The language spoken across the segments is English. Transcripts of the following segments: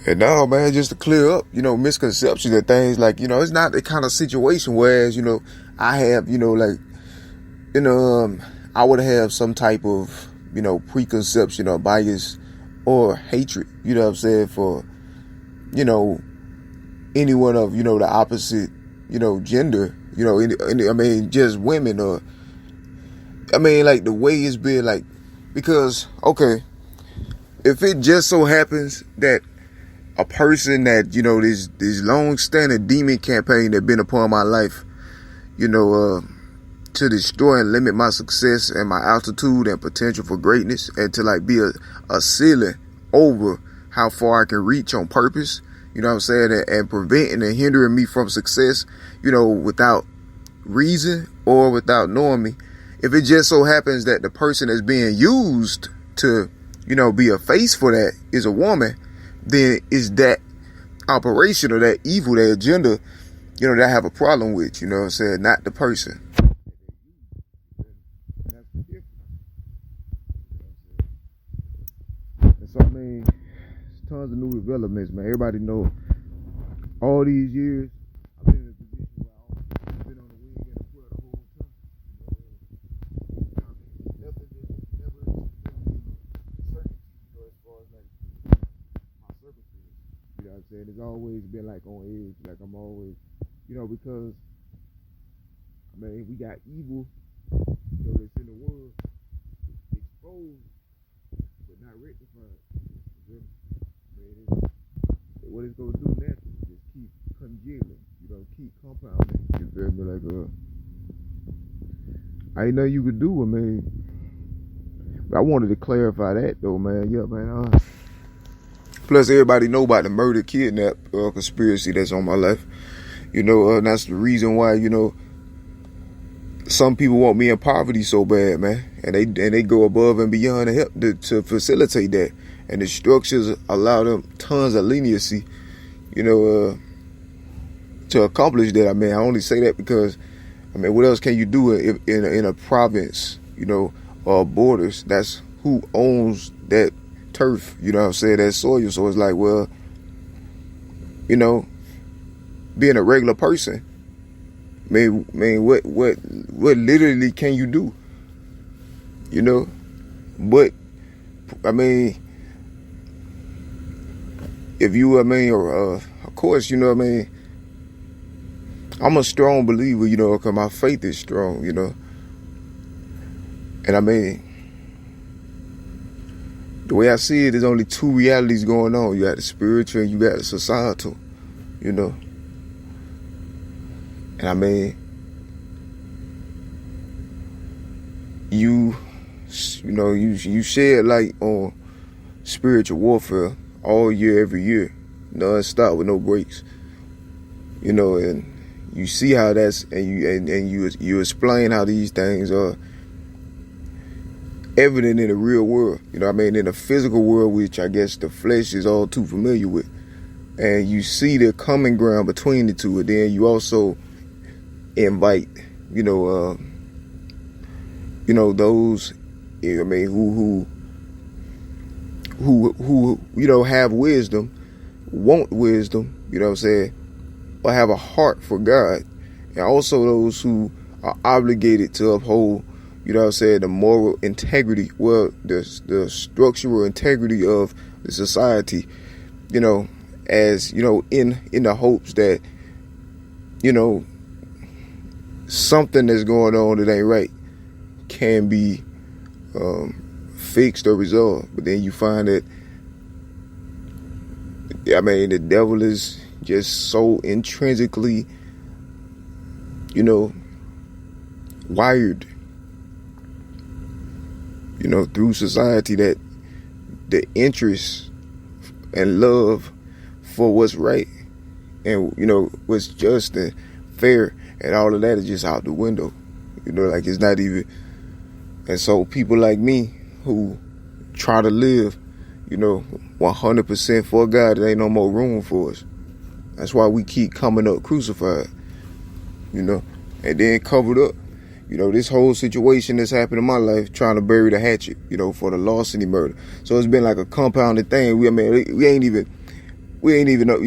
And now, man, just to clear up, misconceptions and things like, it's not the kind of situation whereas, I have, I would have some type of, preconception or bias or hatred, you know what I'm saying, for, anyone of, the opposite, gender, just women or, like the way it's been like, because, okay, if it just so happens that a person that, this long-standing demon campaign that been upon my life, to destroy and limit my success and my altitude and potential for greatness, and to like be a ceiling over how far I can reach on purpose, you know what I'm saying, and preventing and hindering me from success, without reason or without knowing me. If it just so happens that the person that's being used to, be a face for that is a woman, then is that operation or that evil, that agenda, that I have a problem with, you know what I'm saying, not the person. That's the difference. And so, there's tons of new developments, man. Everybody know all these years, I've been in a position where I've been on the wing and a prayer the whole time. Nothing just never certainty, as far as like my circumstances. You know what I'm saying? It's always been like on edge. Like I'm always, because we got evil, that's in the world, exposed, but not rectified. What it's gonna do next is just keep congealing, keep compounding. You feel me? Like ain't nothing you could do, But I wanted to clarify that though, man. Yeah, man. Plus, everybody know about the murder, kidnap conspiracy that's on my life. And that's the reason why, some people want me in poverty so bad, man. And they go above and beyond to help to facilitate that. And the structures allow them tons of leniency, to accomplish that. I only say that because, what else can you do in a province, or borders? That's who owns that turf, that soil. So it's like, well, being a regular person, what literally can you do? But if you, of course, I'm a strong believer, because my faith is strong, and the way I see it, there's only two realities going on. You got the spiritual and you got the societal, and you shed light on spiritual warfare all year, every year, non-stop with no breaks, and you see how that's, and you explain how these things are evident in the real world, in the physical world, which I guess the flesh is all too familiar with, and you see the common ground between the two, and then you also invite, those, who have wisdom, want wisdom, or have a heart for God, and also those who are obligated to uphold, the moral integrity, the structural integrity of the society, as, in the hopes that, something that's going on that ain't right can be fixed or resolved. But then you find that, the devil is just so intrinsically, wired, through society, that the interest and love for what's right and, what's just and fair and all of that is just out the window. Like it's not even. And so people like me who try to live, 100% for God, there ain't no more room for us. That's why we keep coming up crucified, and then covered up. This whole situation that's happened in my life, trying to bury the hatchet, for the larceny murder. So it's been like a compounded thing. We ain't even, we ain't even know,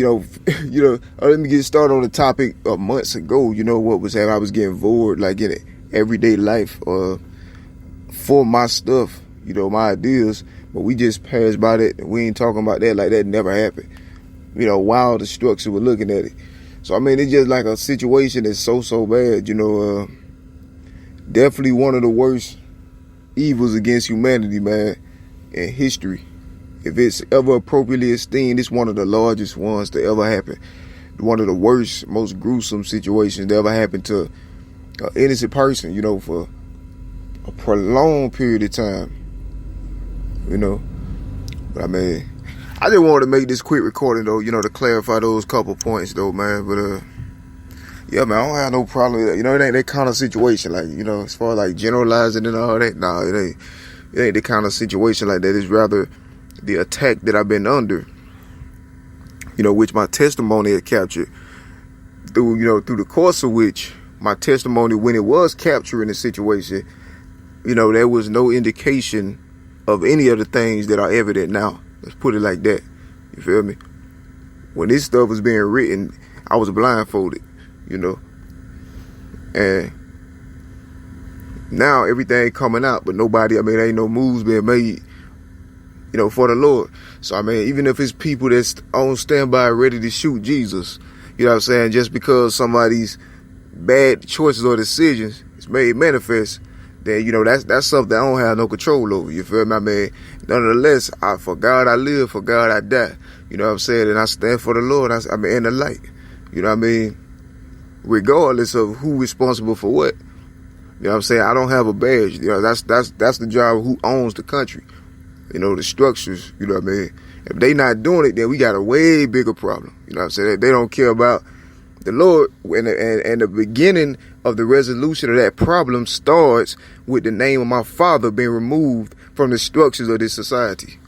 let me get started on the topic of months ago. You know what was happening? I was getting bored, like in everyday life, for my stuff, my ideas, but we just passed by that. We ain't talking about that like that never happened. While the structure were looking at it. So, I mean, it's just like a situation that's so bad, definitely one of the worst evils against humanity, man, in history. If it's ever appropriately esteemed, it's one of the largest ones to ever happen. One of the worst, most gruesome situations that ever happened to an innocent person, for a prolonged period of time. But I mean, I just wanted to make this quick recording, though, to clarify those couple points, though, man. But, yeah, man, I don't have no problem with that. It ain't that kind of situation, like, as far as, like, generalizing and all that. Nah, it ain't the kind of situation like that. It's rather the attack that I've been under, which my testimony had captured through the course of which my testimony, when it was capturing the situation, there was no indication of any of the things that are evident now. Let's put it like that. You feel me? When this stuff was being written, I was blindfolded, and now everything coming out, but nobody, ain't no moves being made, for the Lord. So, even if it's people that's on standby ready to shoot Jesus, just because somebody's bad choices or decisions is made manifest, then, that's something I don't have no control over. You feel me? Nonetheless, for God I live, for God I die. And I stand for the Lord, in the light. Regardless of who responsible for what. I don't have a badge. That's the job of who owns the country. The structures, If they not doing it, then we got a way bigger problem. They don't care about the Lord, and the beginning of the resolution of that problem starts with the name of my Father being removed from the structures of this society.